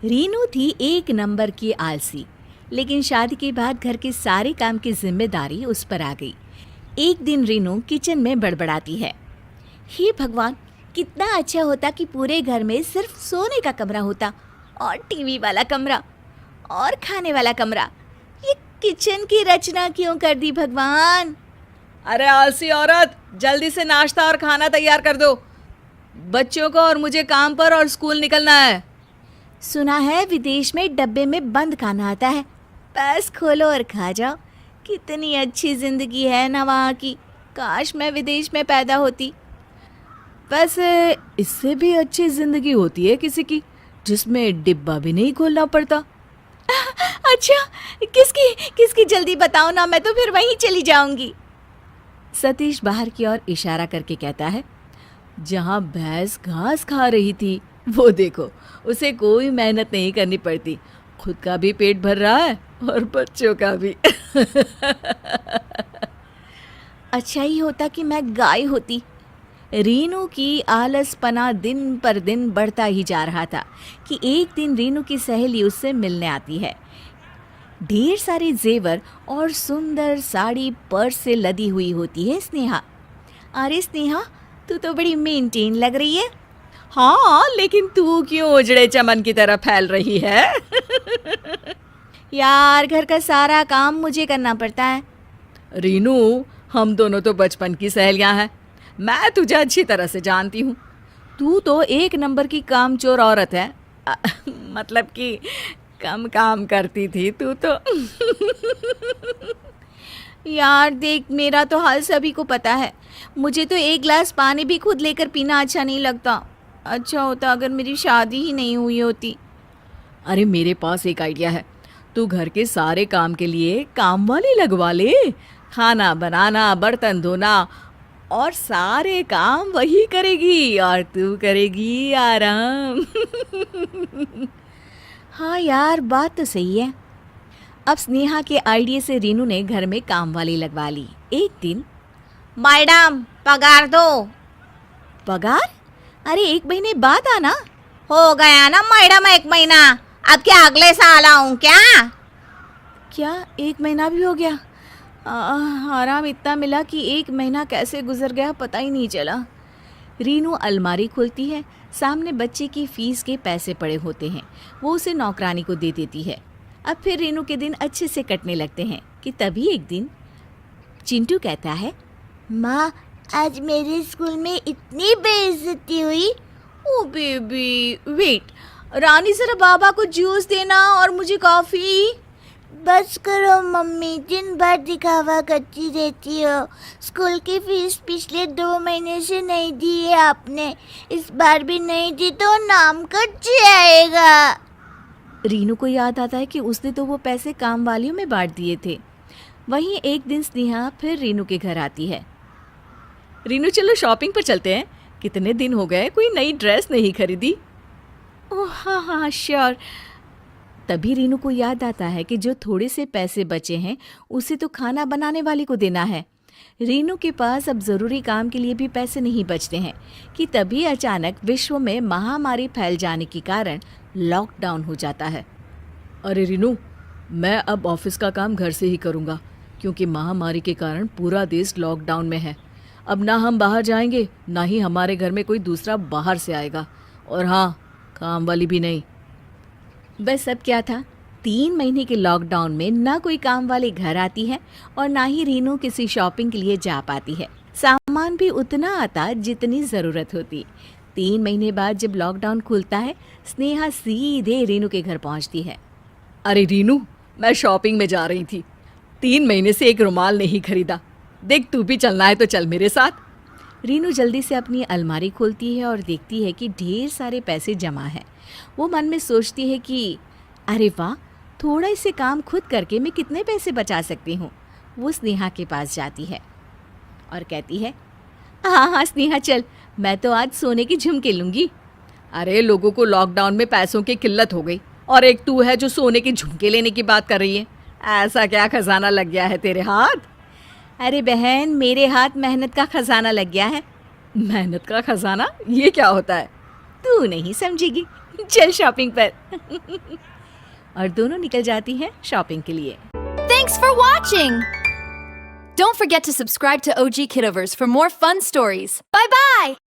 रीनू थी एक नंबर की आलसी, लेकिन शादी के बाद घर के सारे काम की जिम्मेदारी उस पर आ गई। एक दिन रीनू किचन में बड़बड़ाती है, हे भगवान, कितना अच्छा होता कि पूरे घर में सिर्फ सोने का कमरा होता और टीवी वाला कमरा और खाने वाला कमरा। ये किचन की रचना क्यों कर दी भगवान? अरे आलसी औरत, जल्दी से नाश्ता और खाना तैयार कर दो। बच्चों को और मुझे काम पर और स्कूल निकलना है। सुना है विदेश में डब्बे में बंद खाना आता है, बस खोलो और खा जाओ। कितनी अच्छी जिंदगी है ना वहाँ की, काश मैं विदेश में पैदा होती। वैसे इससे भी अच्छी जिंदगी होती है किसी की जिसमें डिब्बा भी नहीं खोलना पड़ता। अच्छा, किसकी किसकी जल्दी बताओ ना, मैं तो फिर वहीं चली जाऊंगी। सतीश बाहर की ओर इशारा करके कहता है, जहाँ भैंस घास खा रही थी वो देखो, उसे कोई मेहनत नहीं करनी पड़ती, खुद का भी पेट भर रहा है और बच्चों का भी। अच्छा ही होता कि मैं गाय होती। रीनू की आलसपना दिन पर दिन बढ़ता ही जा रहा था कि एक दिन रीनू की सहेली उससे मिलने आती है। ढेर सारे जेवर और सुंदर साड़ी पर्स से लदी हुई होती है स्नेहा। अरे स्नेहा, तू तो बड़ी मेंटेन लग रही है। हाँ, लेकिन तू क्यों उजड़े चमन की तरह फैल रही है? यार, घर का सारा काम मुझे करना पड़ता है। रीनू, हम दोनों तो बचपन की सहेलियां हैं, मैं तुझे अच्छी तरह से जानती हूँ। तू तो एक नंबर की कामचोर औरत है। मतलब कि कम काम करती थी तू तो। यार देख, मेरा तो हाल सभी को पता है। मुझे तो एक गिलास पानी भी खुद लेकर पीना अच्छा नहीं लगता। अच्छा होता अगर मेरी शादी ही नहीं हुई होती। अरे मेरे पास एक आइडिया है, तू घर के सारे काम के लिए काम वाली लगवा ले। खाना बनाना, बर्तन धोना और सारे काम वही करेगी और तू करेगी आराम। हाँ यार, बात तो सही है। अब स्नेहा के आइडिया से रीनू ने घर में काम वाली लगवा ली। एक दिन, मैडम पगार दो। पगार? अरे 1 महीने बाद आना। हो गया ना मैडम 1 महीना, अब क्या अगले साल आऊँ क्या? क्या 1 महीना भी हो गया? आराम इतना मिला कि 1 महीना कैसे गुजर गया पता ही नहीं चला। रीनू अलमारी खोलती है, सामने बच्चे की फीस के पैसे पड़े होते हैं, वो उसे नौकरानी को दे देती है। अब फिर रीनू के दिन अच्छे से कटने लगते हैं कि तभी एक दिन चिंटू कहता है, माँ, आज मेरे स्कूल में इतनी बेइज्जती हुई। ओ बेबी वेट, रानी जरा बाबा को जूस देना और मुझे कॉफ़ी। बस करो मम्मी, दिन भर दिखावा करती रहती हो। स्कूल की फीस पिछले 2 महीने से नहीं दी है आपने, इस बार भी नहीं दी तो नाम कट जाएगा। रीनू को याद आता है कि उसने तो वो पैसे काम वालियों में बांट दिए थे। वहीं एक दिन स्नेहा फिर रीनू के घर आती है। रीनू, चलो शॉपिंग पर चलते हैं, कितने दिन हो गए कोई नई ड्रेस नहीं खरीदी। ओह हाँ हाँ श्योर। तभी रीनू को याद आता है कि जो थोड़े से पैसे बचे हैं उसे तो खाना बनाने वाले को देना है। रीनू के पास अब ज़रूरी काम के लिए भी पैसे नहीं बचते हैं कि तभी अचानक विश्व में महामारी फैल जाने के कारण लॉकडाउन हो जाता है। अरे रीनू, मैं अब ऑफिस का काम घर से ही करूँगा क्योंकि महामारी के कारण पूरा देश लॉकडाउन में है। अब ना हम बाहर जाएंगे, ना ही हमारे घर में कोई दूसरा बाहर से आएगा, और हाँ, काम वाली भी नहीं। बस अब क्या था, 3 महीने के लॉकडाउन में ना कोई काम वाले घर आती है और ना ही रीनू किसी शॉपिंग के लिए जा पाती है। सामान भी उतना आता जितनी ज़रूरत होती। 3 महीने बाद जब लॉकडाउन खुलता है, स्नेहा सीधे रीनू के घर पहुंचती है। अरे रीनू, मैं शॉपिंग में जा रही थी, 3 महीने से एक रुमाल नहीं खरीदा। देख, तू भी चलना है तो चल मेरे साथ। रीनू जल्दी से अपनी अलमारी खोलती है और देखती है कि ढेर सारे पैसे जमा हैं। वो मन में सोचती है कि अरे वाह, थोड़ा इसे काम खुद करके मैं कितने पैसे बचा सकती हूँ। वो स्नेहा के पास जाती है और कहती है, हाँ हाँ स्नेहा चल, मैं तो आज सोने की झुमके लूँगी। अरे लोगों को लॉकडाउन में पैसों की किल्लत हो गई और एक तू है जो सोने के झुमके लेने की बात कर रही है। ऐसा क्या खजाना लग गया है तेरे हाथ? अरे बहन, मेरे हाथ मेहनत का खजाना लग गया है। मेहनत का खजाना? ये क्या होता है? तू नहीं समझेगी, चल शॉपिंग पर। और दोनों निकल जाती हैं शॉपिंग के लिए। Thanks for watching! Don't forget to subscribe to OG Kidovers for more fun stories. Bye-bye!